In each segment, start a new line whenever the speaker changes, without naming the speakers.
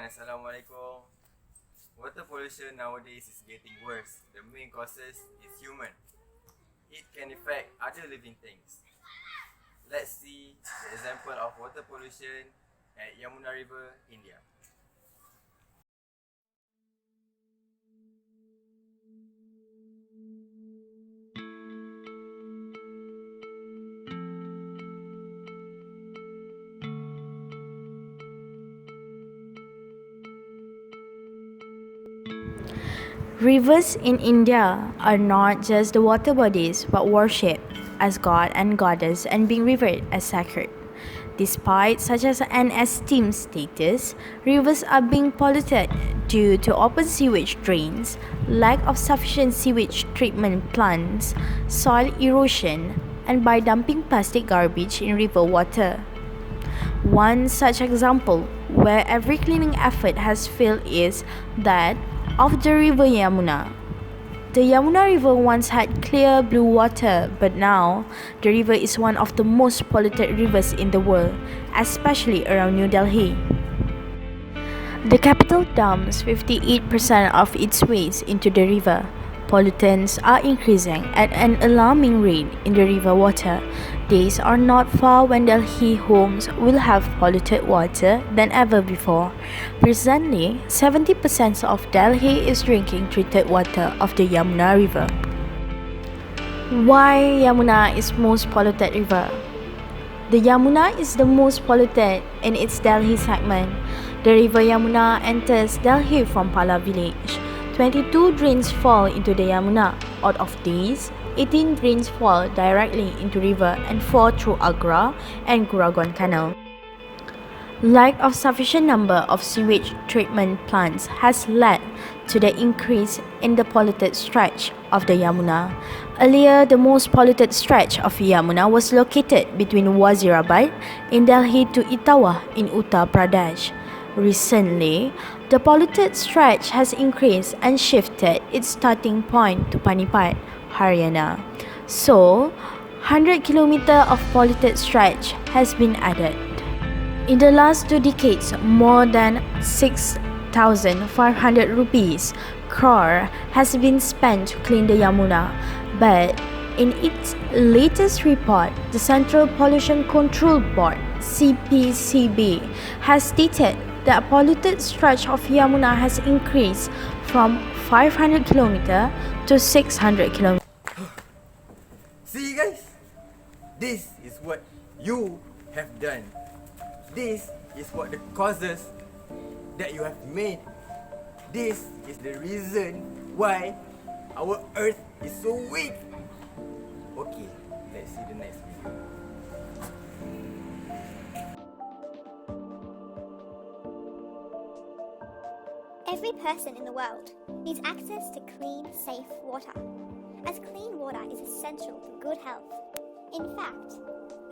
Assalamualaikum. Water pollution nowadays is getting worse. The main causes is human. It can affect other living things. Let's see the example of water pollution at Yamuna River, India.
Rivers in India are not just the water bodies but worshipped as god and goddess and being revered as sacred. Despite such an esteemed status, rivers are being polluted due to open sewage drains, lack of sufficient sewage treatment plants, soil erosion, and by dumping plastic garbage in river water. One such example where every cleaning effort has failed is that of the river Yamuna. The Yamuna River once had clear blue water, but now the river is one of the most polluted rivers in the world, especially around New Delhi. The capital dumps 58% of its waste into the river. Pollutants are increasing at an alarming rate in the river water. Days are not far when Delhi homes will have polluted water than ever before. Presently, 70% of Delhi is drinking treated water of the Yamuna River. Why Yamuna is most polluted river? The Yamuna is the most polluted in its Delhi segment. The river Yamuna enters Delhi from Pala village. 22 drains fall into the Yamuna. Out of these, 18 drains fall directly into river and 4 through Agra and Guragon Canal. Lack of sufficient number of sewage treatment plants has led to the increase in the polluted stretch of the Yamuna. Earlier, the most polluted stretch of Yamuna was located between Wazirabad in Delhi to Etawah in Uttar Pradesh. Recently, the polluted stretch has increased and shifted its starting point to Panipat, Haryana. So, 100 km of polluted stretch has been added. In the last 2 decades, more than 6,500 rupees crore has been spent to clean the Yamuna, but in its latest report, the Central Pollution Control Board (CPCB) has stated that polluted stretch of Yamuna has increased from 500 km to 600 km.
See guys, this is what you have done. This is what the causes that you have made. This is the reason why our earth is so weak. Okay, let's see the next video.
Every person in the world needs access to clean, safe water, as clean water is essential for good health. In fact,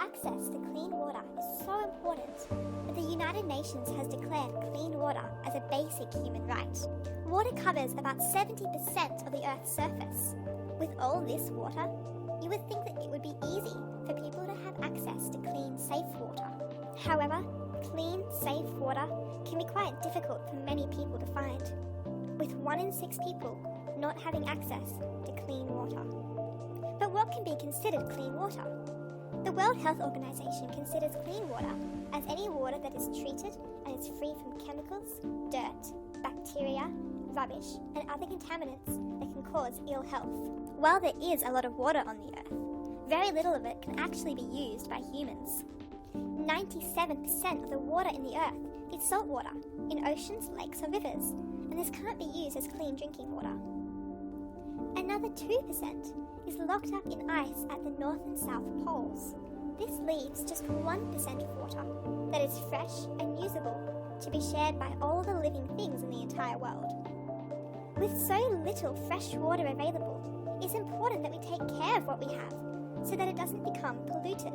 access to clean water is so important that the United Nations has declared clean water as a basic human right. Water covers about 70% of the Earth's surface. With all this water, you would think that it would be easy for people to have access to clean, safe water. However, clean, safe water can be quite difficult for many people to find, with 1 in 6 people not having access to clean water. But what can be considered clean water? The World Health Organization considers clean water as any water that is treated and is free from chemicals, dirt, bacteria, rubbish, and other contaminants that can cause ill health. While there is a lot of water on the Earth, very little of it can actually be used by humans. 97% of the water in the Earth is salt water in oceans, lakes, or rivers, and this can't be used as clean drinking water. Another 2% is locked up in ice at the North and South Poles. This leaves just 1% of water that is fresh and usable to be shared by all the living things in the entire world. With so little fresh water available, it's important that we take care of what we have so that it doesn't become polluted.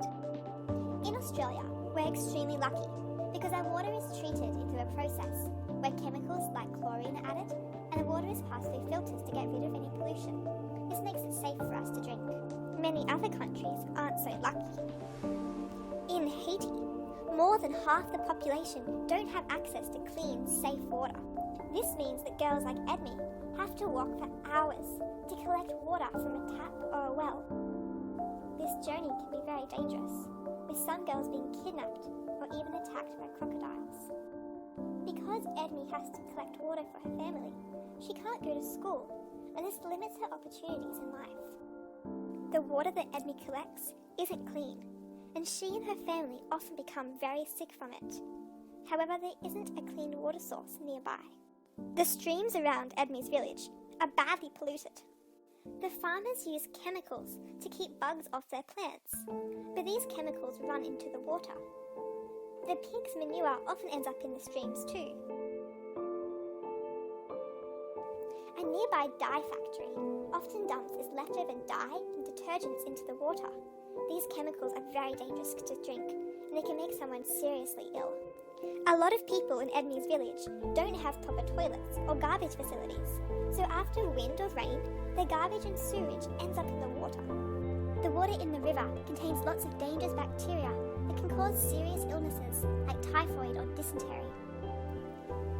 In Australia, we're extremely lucky because our water is treated into a process where chemicals like chlorine are added and the water is passed through filters to get rid of any pollution. This makes it safe for us to drink. Many other countries aren't so lucky. In Haiti, more than half the population don't have access to clean, safe water. This means that girls like Edmi have to walk for hours to collect water from a tap or a well. This journey can be very dangerous, with some girls being kidnapped or even attacked by crocodiles. Because Edmi has to collect water for her family, she can't go to school, and this limits her opportunities in life. The water that Edmi collects isn't clean, and she and her family often become very sick from it. However, there isn't a clean water source nearby. The streams around Edmi's village are badly polluted. The farmers use chemicals to keep bugs off their plants, but these chemicals run into the water. The pig's manure often ends up in the streams too. A nearby dye factory often dumps its leftover dye and detergents into the water. These chemicals are very dangerous to drink, and they can make someone seriously ill. A lot of people in Edmi's village don't have proper toilets or garbage facilities, so after wind or rain, their garbage and sewage ends up in the water. The water in the river contains lots of dangerous bacteria that can cause serious illnesses like typhoid or dysentery.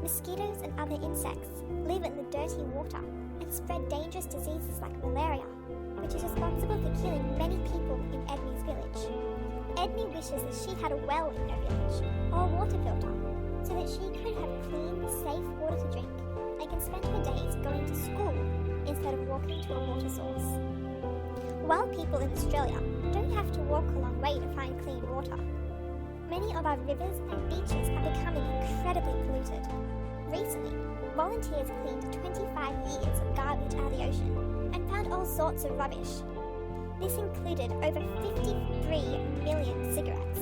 Mosquitoes and other insects live in the dirty water and spread dangerous diseases like malaria, which is responsible for killing many people in Edmi's village. Edmi wishes that she had a well in her village, or a water filter, so that she could have clean, safe water to drink and can spend her days going to school instead of walking to a water source. While people in Australia don't have to walk a long way to find clean water, many of our rivers and beaches are becoming incredibly polluted. Recently, volunteers cleaned 25 years of garbage out of the ocean and found all sorts of rubbish. This included over 53 million cigarettes,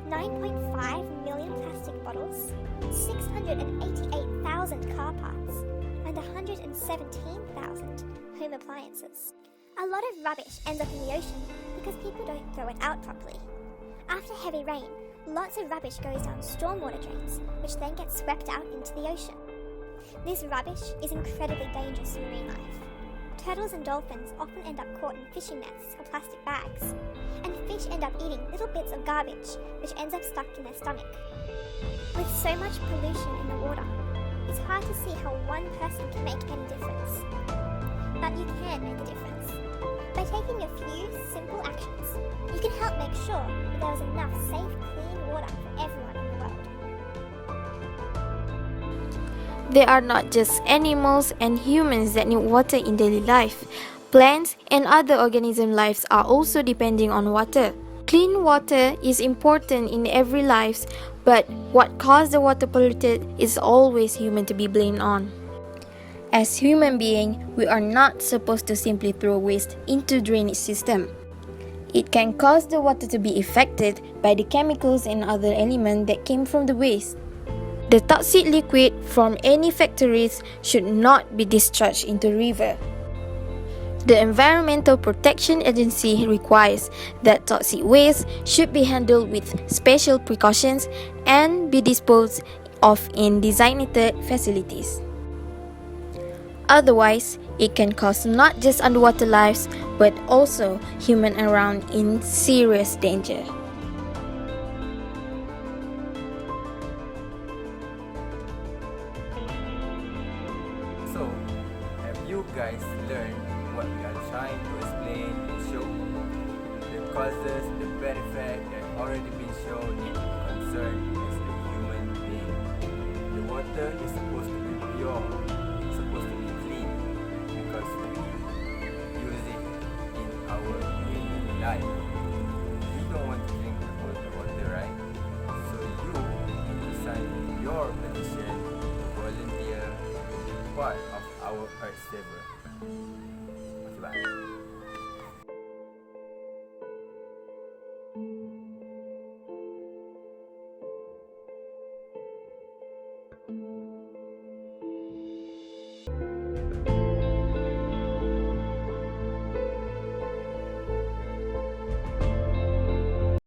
9.5 million plastic bottles, 688,000 car parts, and 117,000 home appliances. A lot of rubbish ends up in the ocean because people don't throw it out properly. After heavy rain, lots of rubbish goes down stormwater drains, which then gets swept out into the ocean. This rubbish is incredibly dangerous to marine life. Turtles and dolphins often end up caught in fishing nets or plastic bags, and fish end up eating little bits of garbage, which ends up stuck in their stomach. With so much pollution in the water, it's hard to see how one person can make any difference. But you can make a difference. By taking a few simple actions, you can help make sure that there is enough safe, clean water for everyone in the world.
There are not just animals and humans that need water in daily life. Plants and other organism lives are also depending on water. Clean water is important in every life, but what caused the water polluted is always human to be blamed on. As human beings, we are not supposed to simply throw waste into drainage system. It can cause the water to be affected by the chemicals and other elements that came from the waste. The toxic liquid from any factories should not be discharged into river. The Environmental Protection Agency requires that toxic waste should be handled with special precautions and be disposed of in designated facilities. Otherwise, it can cause not just underwater lives but also human around in serious danger.
So, have you guys learned what we are trying to explain and show? The causes, the bad effect that already been shown and concerned as a human being. The water is supposed to be pure, supposed to be clean, because we use it in our daily life. You don't want to drink the water, right? So you need to sign your petition to volunteer to be part of our Earth Saver. Okay, bye.